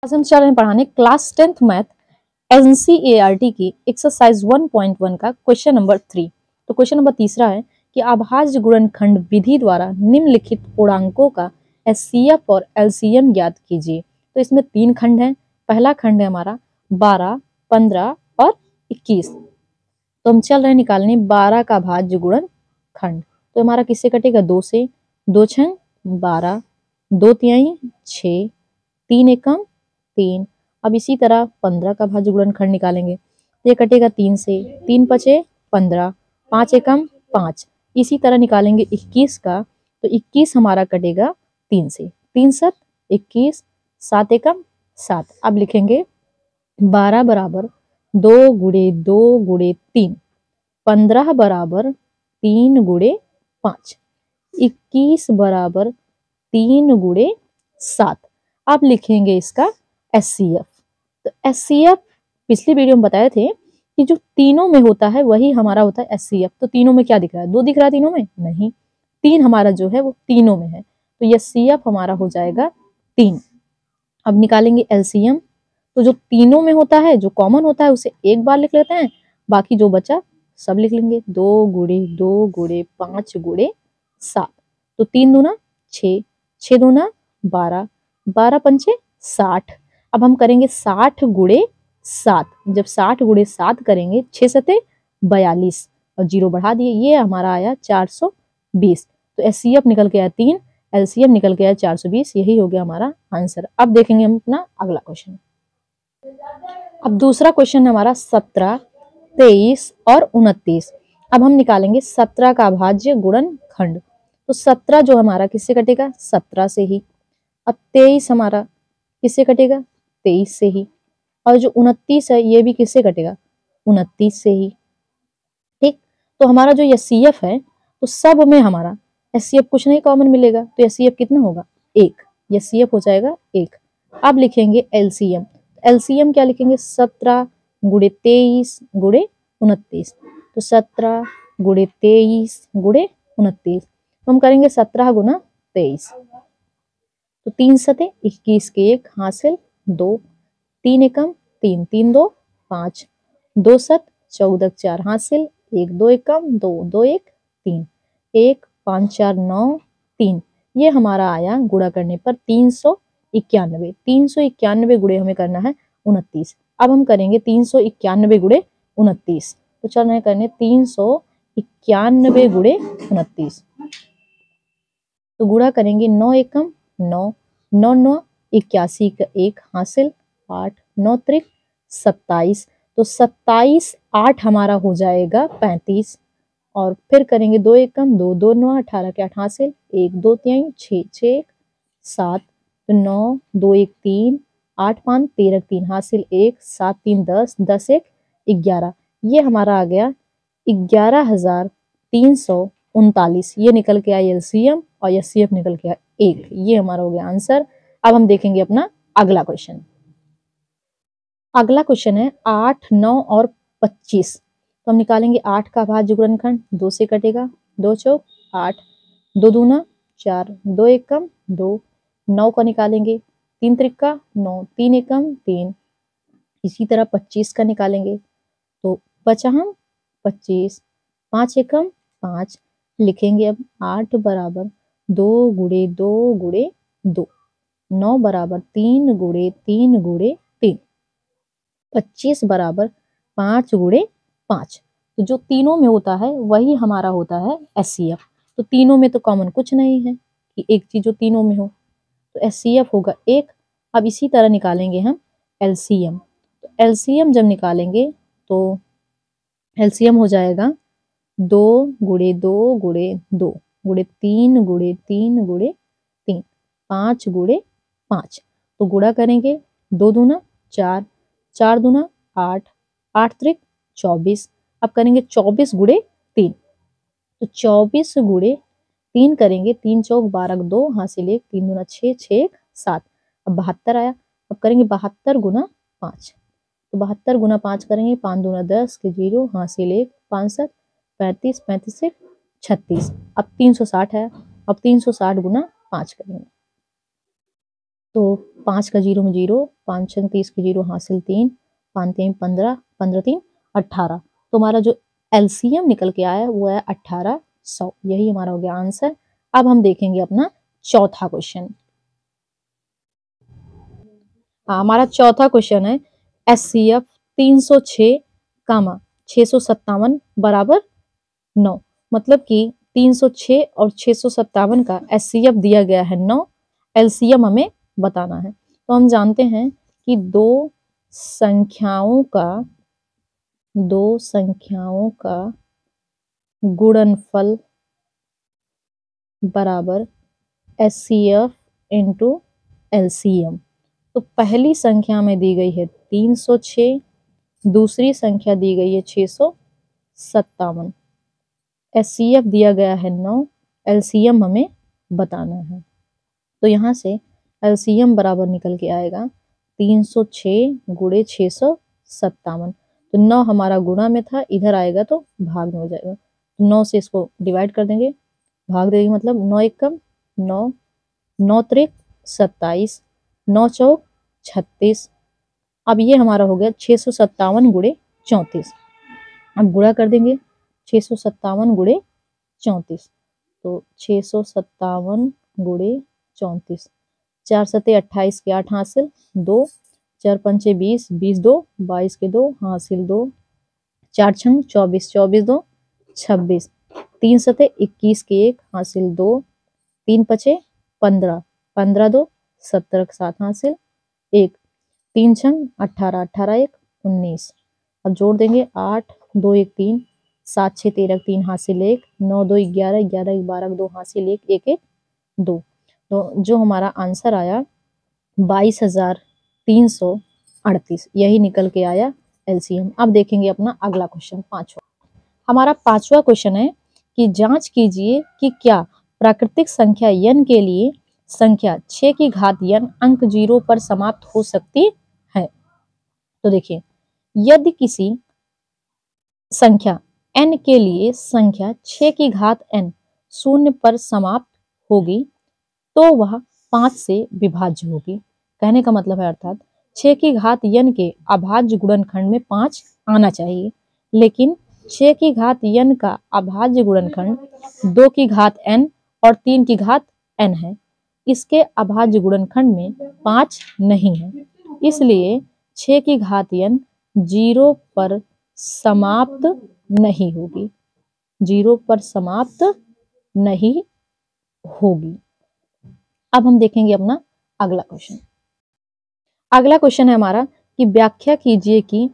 आज हम चल रहे हैं पढ़ाने क्लास 10th मैथ एनसीईआरटी की एक्सरसाइज 1.1 का क्वेश्चन नंबर 3। तो क्वेश्चन नंबर तीसरा है कि अभाज्य गुणनखंड विधि द्वारा निम्नलिखित पूर्णांकों का एचसीएफ और एलसीएम ज्ञात कीजिए। तो इसमें 3 खंड हैं। पहला खंड है हमारा 12, 15 और 21। तो हम चल रहे हैं निकालने 12 का भाज्य गुणनखंड। तो हमारा किससे कटेगा? 2 से। 2 छंग 12, 2 तिहाई 6, 3 एकम 3। अब इसी तरह 15 का भाज्य गुणनखंड निकालेंगे। ये कटेगा 3 से। 3 पचे 15, 5 एकम 5। इसी तरह निकालेंगे 21 का। तो 21 हमारा कटेगा 3 से। 3 7 21, 7 एकम 7। अब लिखेंगे 12 बराबर 2 गुणे 2 गुणे 3, 15 बराबर 3 गुणे 5, 21 बराबर 3 गुणे 7। अब लिखेंगे इसका एचसीएफ। तो एचसीएफ पिछली वीडियो में बताए थे कि जो तीनों में होता है वही हमारा होता है एचसीएफ। तो तीनों में क्या दिख रहा है? 2 दिख रहा है तीनों में? नहीं, 3 हमारा जो है वो तीनों में है। तो एचसीएफ हमारा हो जाएगा 3। अब निकालेंगे एलसीएम। तो जो तीनों में होता है, जो कॉमन होता है, उसे एक बार लिख लेते हैं, बाकी जो बचा सब लिख लेंगे। 2 गुणे 2 गुणे 5 गुणे 7। तो 3 दूना 6, 6 दूना 12, 12 पंचे 60। अब हम करेंगे 60 गुणे 7। जब 60 गुणे 7 करेंगे 6 सते 42 और 0 बढ़ा दिए, ये हमारा आया 420। तो एचसीएफ निकल के आया 3, एलसीएम निकल के आया 420। यही हो गया हमारा आंसर। अब देखेंगे हम अपना अगला क्वेश्चन। अब दूसरा क्वेश्चन है हमारा 17, 23 और 29। अब हम निकालेंगे 17 का अभाज्य गुणनखंड। तो 17 जो हमारा किससे कटेगा? 17 से ही। अब 23 हमारा किससे कटेगा? 23 से ही। और जो 29 है ये भी किससे कटेगा? 29 से ही। ठीक, तो हमारा जो एचसीएफ है, तो सब में हमारा एचसीएफ कुछ नहीं कॉमन मिलेगा। तो एचसीएफ कितना होगा? 1। एचसीएफ हो जाएगा 1। अब लिखेंगे एलसीएम। एलसीएम क्या लिखेंगे? 17 गुणे 23 गुणे 29। तो 17 गुणे 23 गुणे 29। हम करेंगे 17 गुना 23। तो 3 सते 21 के 1 हासिल 2, 3 एकम 3, 3 2 5, 2 7 14 4 हासिल 1, 2 एकम 2, 2 1 3, 1 5 4 9 3। ये हमारा आया गुणा करने पर 391। 391 गुणे हमें करना है 29। अब हम करेंगे 391 गुणे 29। तो चल रहे करने 391 गुणे 29। तो गुणा करेंगे 9 एकम 9, 9 9 81 का 1 हासिल 8, 9 त्रिक 27। तो 27 8 हमारा हो जाएगा 35। और फिर करेंगे 2 एकम 2, 2 9 18 के 8 हासिल 1, 2 3 6, 6 7, तो 9 2 1 3, 8 5 13 3 हासिल 1, 7 3 10, 10 1 11। ये हमारा आ गया 11,339। ये निकल के आया एलसीएम और एचसीएफ निकल के आया 1। ये हमारा हो गया आंसर। अब हम देखेंगे अपना अगला क्वेश्चन। अगला क्वेश्चन है 8, 9 और 25। तो हम निकालेंगे 8 का भाज्य गुणनखंड। 2 से कटेगा, 2 चौक 8, 2 दूना 4, 2 एकम 2। 9 का निकालेंगे, 3 त्रिका 9, 3 एकम 3। इसी तरह 25 का निकालेंगे, तो बचा हम 25, 5 एकम 5। लिखेंगे अब 8 बराबर 2 गुणे 2 गुणे 2, 9 बराबर 3 गुणे 3 गुणे 3, 25 बराबर 5 गुणे 5। तो जो तीनों में होता है वही हमारा होता है एचसीएफ। तो तीनों में तो कॉमन कुछ नहीं है कि एक चीज जो तीनों में हो, तो एचसीएफ होगा 1। अब इसी तरह निकालेंगे हम एलसीएम। तो एलसीएम जब निकालेंगे तो एलसीएम हो जाएगा 2 गुणे 2 गुणे 2 गुणे 3 गुणे 3 गुणे 3, 5 गुणे 5। तो गुणा करेंगे, 2 दूना 4, 4 दूना 8, 8 त्रिक 24। अब करेंगे 24 गुणे 3। तो 24 गुणे 3 करेंगे, 3 चौक 12 2 हासिल 1, 3 दूना 6, 6 1 7। अब 72 आया। अब करेंगे 72 गुना 5। तो 72 गुना 5 करेंगे, 5 दूना 10 के 0 हासिल 1, 5 7 35, 35 से 36। अब 360 है। अब 360 गुना 5 करेंगे, तो 5 का 0 में 0, 5 छंग 30 के 0 हासिल 3, 5 3 15, 15 3 18। तो हमारा जो एलसीएम निकल के आया वो है 1800। यही हमारा हो गया आंसर। अब हम देखेंगे अपना चौथा क्वेश्चन। हमारा चौथा क्वेश्चन है एचसीएफ 306 कामा 657 बराबर 9। मतलब कि 306 और 657 का एचसीएफ दिया गया है 9, एलसीएम हमें बताना है। तो हम जानते हैं कि दो संख्याओं का गुणनफल बराबर एचसीएफ इंटू एलसीएम। तो पहली संख्या में दी गई है 306, दूसरी संख्या दी गई है 657, एचसीएफ दिया गया है 9, एलसीएम हमें बताना है। तो यहाँ से एलसीएम बराबर निकल के आएगा 306 गुणे 657। तो 9 हमारा गुणा में था, इधर आएगा तो भाग में हो जाएगा। तो 9 से इसको डिवाइड कर देंगे, भाग देंगे, मतलब 9 एकम 9, 9 त्रिक 27, 9 चौक 36। अब ये हमारा हो गया 657 गुणे 34। अब गुणा कर देंगे 657 गुणे 34। तो 657 गुणे 34, 4 सते 28 के 8 हासिल 2, 4 पंचे 20, 20 2 22 के 2 हासिल 2, 4 छंग 24, 24 2 26, 3 सते 21 के 1 हासिल 2, 3 पचे 15, 15 2 17 के 7 हासिल 1, 3 छंग 18, 18 1 19। अब जोड़ देंगे 8 2 1 3, 7 6 13 3 हासिल 1, 9 2 11, 11 1 12 2 हासिल 1, 1 1 2। तो जो हमारा आंसर आया 22,338, यही निकल के आया एलसीएम। अब देखेंगे अपना अगला क्वेश्चन, पांचवा। हमारा पांचवा क्वेश्चन है कि जांच कीजिए कि क्या प्राकृतिक संख्या n के लिए संख्या 6 की घात n अंक 0 पर समाप्त हो सकती है। तो देखिए, यदि किसी संख्या n के लिए संख्या 6 की घात n शून्य पर समाप्त होगी तो वह 5 से विभाज्य होगी। कहने का मतलब है अर्थात 6 की घात n के अभाज्य गुणनखंड में 5 आना चाहिए, लेकिन 6 की घात n का अभाज्य गुणनखंड 2 की घात n और 3 की घात n है। इसके अभाज्य गुणनखंड में 5 नहीं है, इसलिए 6 की घात n 0 पर समाप्त नहीं होगी, 0 पर समाप्त नहीं होगी। अब हम देखेंगे अपना अगला क्वेश्चन। अगला क्वेश्चन है हमारा कि व्याख्या कीजिए कि